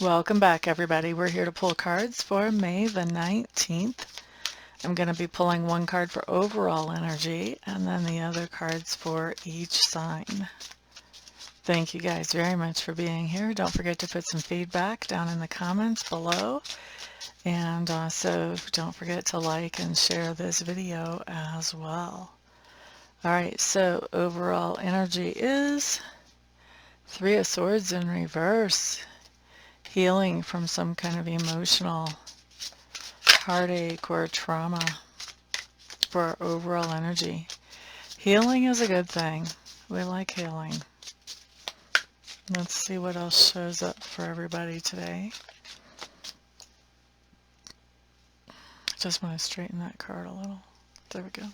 Welcome back, everybody. We're here to pull cards for May the 19th. I'm going to be pulling one card for overall energy and then the other cards for each sign. Thank you guys very much for being here. Don't forget to put some feedback down in the comments below. And also don't forget to like and share this video as well. Alright, so overall energy is Three of Swords in reverse. Healing from some kind of emotional heartache or trauma for our overall energy. Healing is a good thing. We like healing. Let's see what else shows up for everybody today. Just want to straighten that card a little. There we go.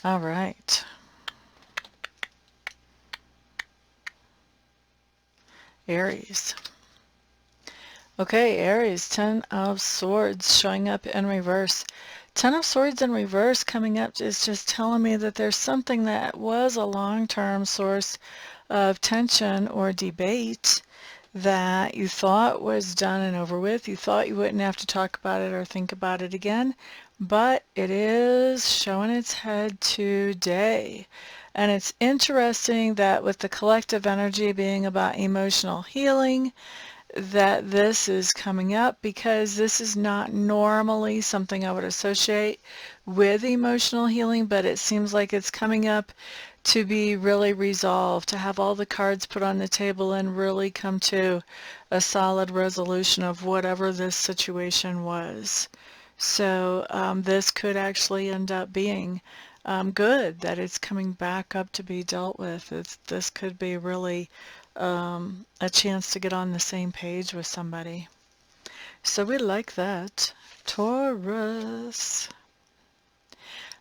All right. Aries. Okay, Aries, Ten of Swords showing up in reverse. Ten of Swords in reverse coming up is just telling me that there's something that was a long-term source of tension or debate that you thought was done and over with. You thought you wouldn't have to talk about it or think about it again, but it is showing its head today. And it's interesting that with the collective energy being about emotional healing, that this is coming up because this is not normally something I would associate with emotional healing, but it seems like it's coming up to be really resolved, to have all the cards put on the table and really come to a solid resolution of whatever this situation was. So this could actually end up being good, that it's coming back up to be dealt with. This could be really a chance to get on the same page with somebody. So we like that. Taurus.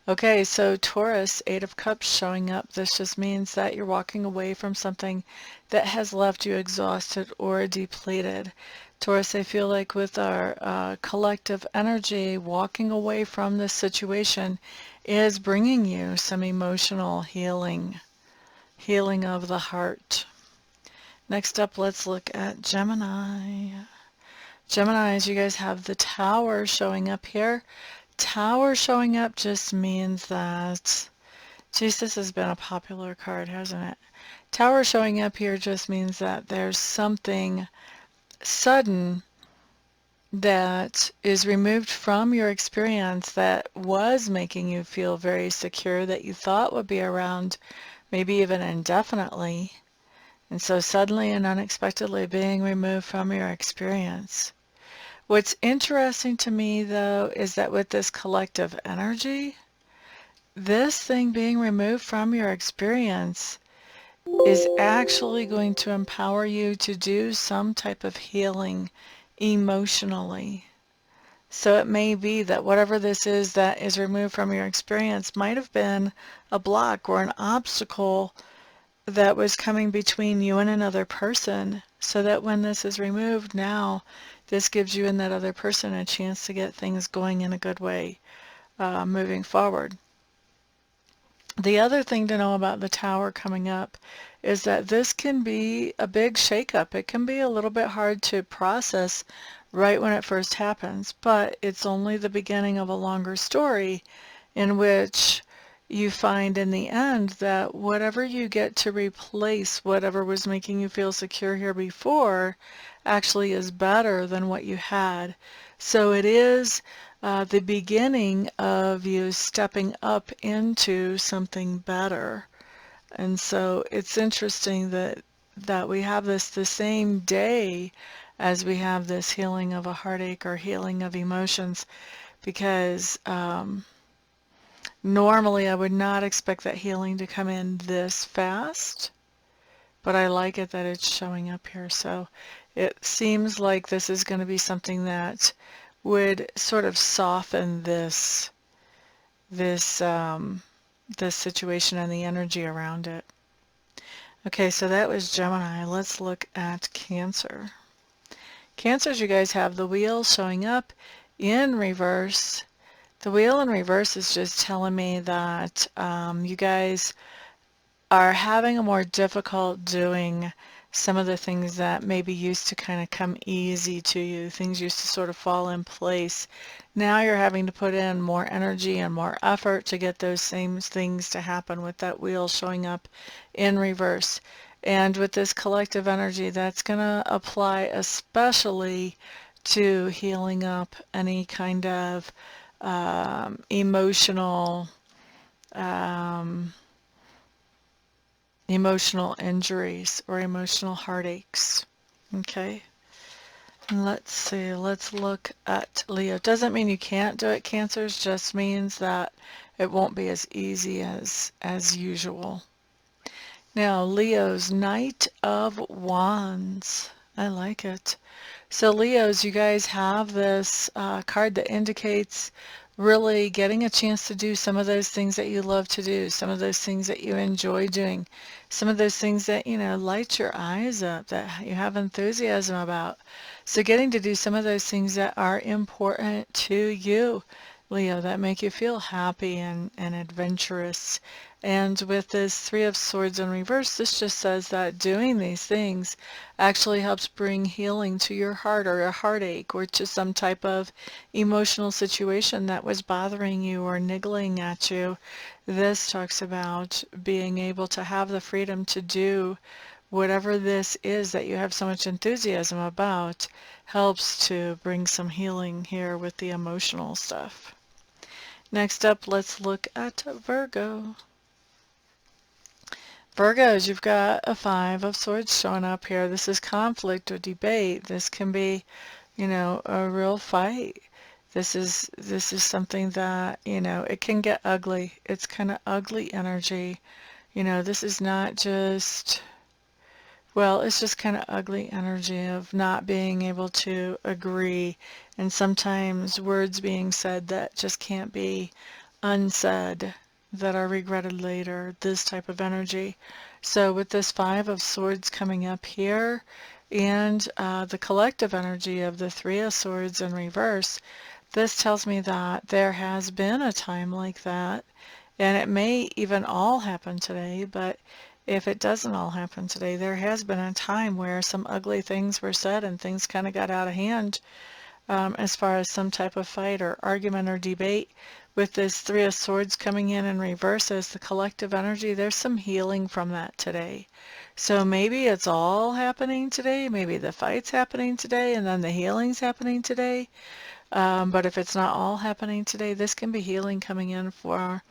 Okay, so Taurus, Eight of Cups showing up. This just means that you're walking away from something that has left you exhausted or depleted. Taurus, I feel like with our collective energy, walking away from this situation is bringing you some emotional healing of the heart. Next up, let's look at Gemini. Geminis, you guys have the Tower showing up here. Tower showing up just means that, geez, this has been a popular card, hasn't it? Tower showing up here just means that there's something sudden that is removed from your experience that was making you feel very secure, that you thought would be around maybe even indefinitely. And so suddenly and unexpectedly being removed from your experience. What's interesting to me, though, is that with this collective energy, this thing being removed from your experience is actually going to empower you to do some type of healing emotionally. So it may be that whatever this is that is removed from your experience might have been a block or an obstacle that was coming between you and another person, so that when this is removed now, this gives you and that other person a chance to get things going in a good way moving forward. The other thing to know about the Tower coming up is that this can be a big shakeup. It can be a little bit hard to process right when it first happens, but it's only the beginning of a longer story in which you find in the end that whatever you get to replace whatever was making you feel secure here before actually is better than what you had. So it is the beginning of you stepping up into something better. And so it's interesting that we have this the same day as we have this healing of a heartache or healing of emotions, because normally I would not expect that healing to come in this fast, but I like it that it's showing up here. So it seems like this is going to be something that would sort of soften this situation and the energy around it. Okay, so that was Gemini. Let's look at Cancer. Cancers, you guys have the Wheel showing up in reverse. The Wheel in reverse is just telling me that you guys are having a more difficult doing some of the things that maybe used to kind of come easy to you, things used to sort of fall in place. Now you're having to put in more energy and more effort to get those same things to happen, with that wheel showing up in reverse. And with this collective energy, that's going to apply especially to healing up any kind of emotional um, emotional injuries or emotional heartaches. Okay, let's see, let's look at Leo. Doesn't mean you can't do it, Cancers, just means that it won't be as easy as usual. Now, Leo's Knight of Wands. I like it. So Leos, you guys have this card that indicates really getting a chance to do some of those things that you love to do, some of those things that you enjoy doing, some of those things that, light your eyes up, that you have enthusiasm about. So getting to do some of those things that are important to you, Leo, that make you feel happy and adventurous. And with this Three of Swords in reverse, this just says that doing these things actually helps bring healing to your heart, or a heartache, or to some type of emotional situation that was bothering you or niggling at you. This talks about being able to have the freedom to do whatever this is that you have so much enthusiasm about. Helps to bring some healing here with the emotional stuff. Next up, let's look at Virgo. Virgos, you've got a Five of Swords showing up here. This is conflict or debate. This can be, a real fight. This is something that, it can get ugly. It's kind of ugly energy. This is not just, well, it's just kind of ugly energy of not being able to agree, and sometimes words being said that just can't be unsaid, that are regretted later, this type of energy. So with this Five of Swords coming up here, and the collective energy of the Three of Swords in reverse, this tells me that there has been a time like that, and it may even all happen today, but if it doesn't all happen today, there has been a time where some ugly things were said and things kind of got out of hand, as far as some type of fight or argument or debate. With this Three of Swords coming in reverse as the collective energy, there's some healing from that today. So maybe it's all happening today, maybe the fight's happening today, and then the healing's happening today. But if it's not all happening today, this can be healing coming in for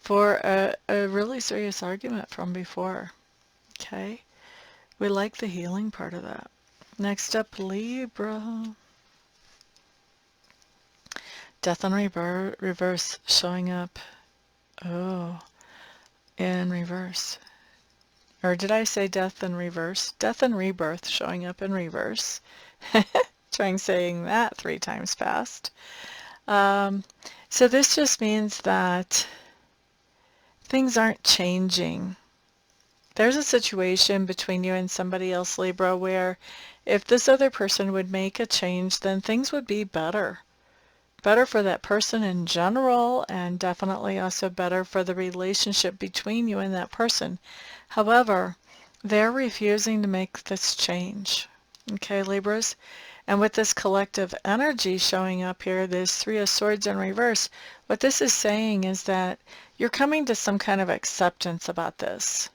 a really serious argument from before. Okay? We like the healing part of that. Next up, Libra. Death in reverse showing up. Oh, in reverse. Or did I say death in reverse? Death and rebirth showing up in reverse. Trying saying that 3 times fast. So this just means that things aren't changing. There's a situation between you and somebody else, Libra, where if this other person would make a change, then things would be better. Better for that person in general, and definitely also better for the relationship between you and that person. However, they're refusing to make this change. Okay, Libras? And with this collective energy showing up here, this Three of Swords in reverse, what this is saying is that you're coming to some kind of acceptance about this.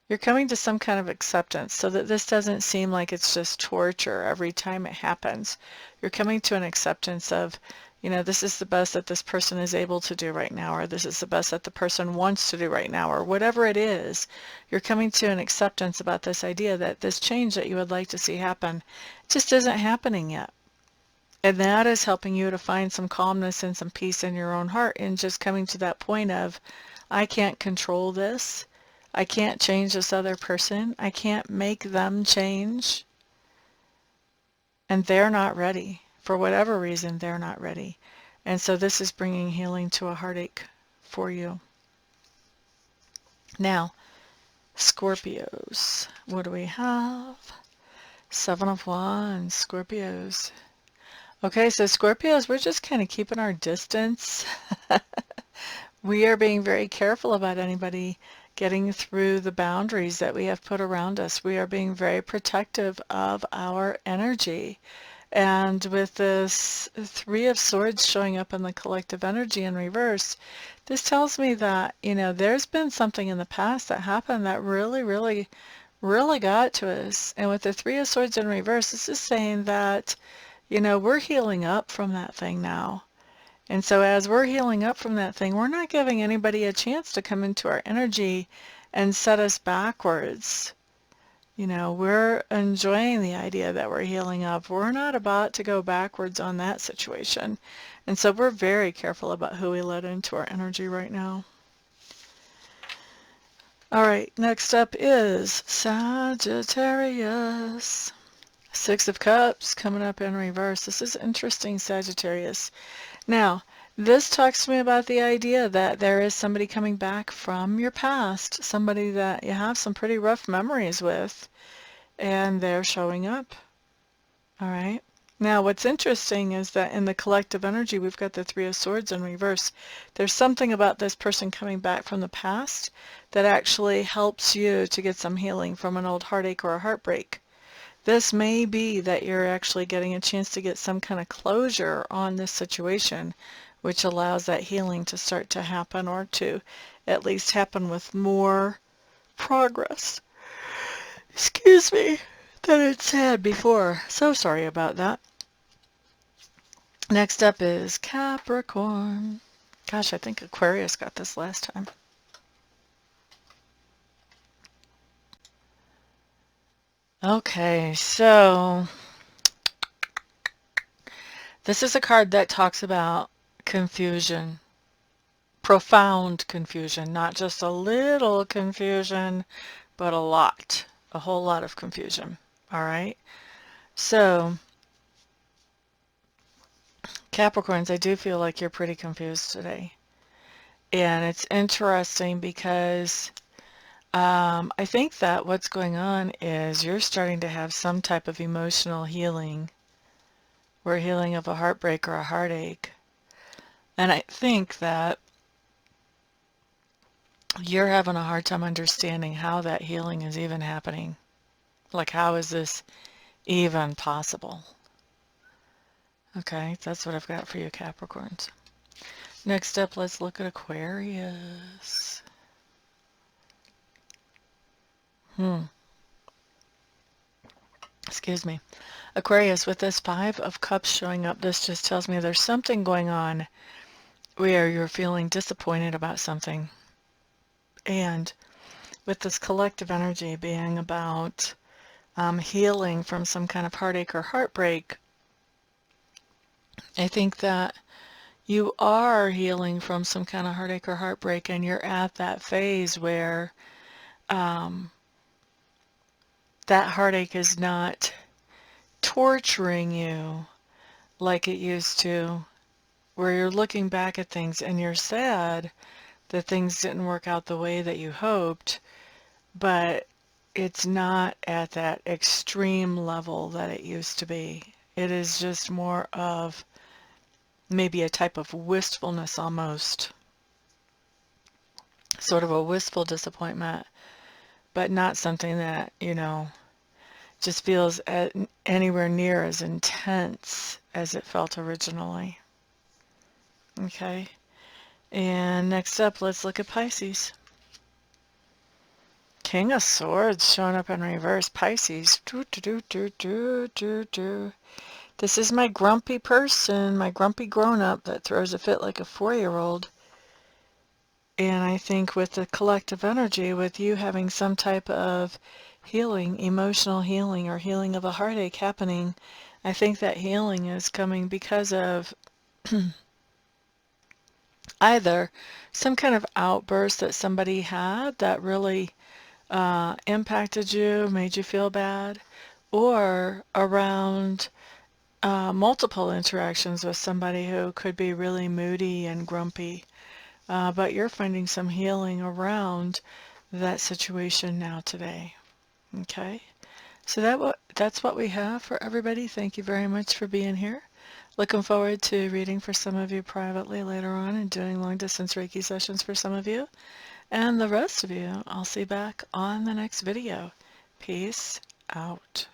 You're coming to some kind of acceptance so that this doesn't seem like it's just torture every time it happens. You're coming to an acceptance of, this is the best that this person is able to do right now, or this is the best that the person wants to do right now, or whatever it is. You're coming to an acceptance about this idea that this change that you would like to see happen just isn't happening yet. And that is helping you to find some calmness and some peace in your own heart, and just coming to that point of, I can't control this. I can't change this other person. I can't make them change. And they're not ready. For whatever reason, they're not ready. And so this is bringing healing to a heartache for you. Now, Scorpios. What do we have? Seven of Wands, Scorpios. Okay, so Scorpios, we're just kind of keeping our distance. We are being very careful about anybody getting through the boundaries that we have put around us. We are being very protective of our energy. And with this Three of Swords showing up in the collective energy in reverse, this tells me that, there's been something in the past that happened that really, really, really got to us. And with the Three of Swords in reverse, this is saying that, we're healing up from that thing now. And so as we're healing up from that thing, we're not giving anybody a chance to come into our energy and set us backwards. We're enjoying the idea that we're healing up. We're not about to go backwards on that situation. And so we're very careful about who we let into our energy right now. All right, next up is Sagittarius. Six of Cups coming up in reverse. This is interesting, Sagittarius. Now, this talks to me about the idea that there is somebody coming back from your past, somebody that you have some pretty rough memories with, and they're showing up. All right. Now, what's interesting is that in the collective energy, we've got the Three of Swords in reverse. There's something about this person coming back from the past that actually helps you to get some healing from an old heartache or a heartbreak. This may be that you're actually getting a chance to get some kind of closure on this situation, which allows that healing to start to happen, or to at least happen with more progress. Excuse me, than it's had before. So sorry about that. Next up is Capricorn. Gosh, I think Aquarius got this last time. Okay, so this is a card that talks about confusion, profound confusion, not just a little confusion, but a whole lot of confusion. All right, so Capricorns, I do feel like you're pretty confused today. And it's interesting because I think that what's going on is you're starting to have some type of emotional healing, or healing of a heartbreak or a heartache. And I think that you're having a hard time understanding how that healing is even happening. Like, how is this even possible? Okay, that's what I've got for you, Capricorns. Next up, let's look at Aquarius. Excuse me. Aquarius, with this Five of Cups showing up, this just tells me there's something going on where you're feeling disappointed about something. And with this collective energy being about healing from some kind of heartache or heartbreak, I think that you are healing from some kind of heartache or heartbreak, and you're at that phase where that heartache is not torturing you like it used to, where you're looking back at things and you're sad that things didn't work out the way that you hoped, but it's not at that extreme level that it used to be. It is just more of maybe a type of wistfulness almost. Sort of a wistful disappointment, but not something that, just feels anywhere near as intense as it felt originally. Okay. And next up, let's look at Pisces. King of Swords showing up in reverse. Pisces. This is my grumpy person, my grumpy grown-up that throws a fit like a 4-year-old. And I think with the collective energy, with you having some type of healing, emotional healing, or healing of a heartache happening, I think that healing is coming because of either some kind of outburst that somebody had that really impacted you, made you feel bad, or around multiple interactions with somebody who could be really moody and grumpy. But you're finding some healing around that situation now today. Okay? So that's what we have for everybody. Thank you very much for being here. Looking forward to reading for some of you privately later on and doing long-distance Reiki sessions for some of you. And the rest of you, I'll see you back on the next video. Peace out.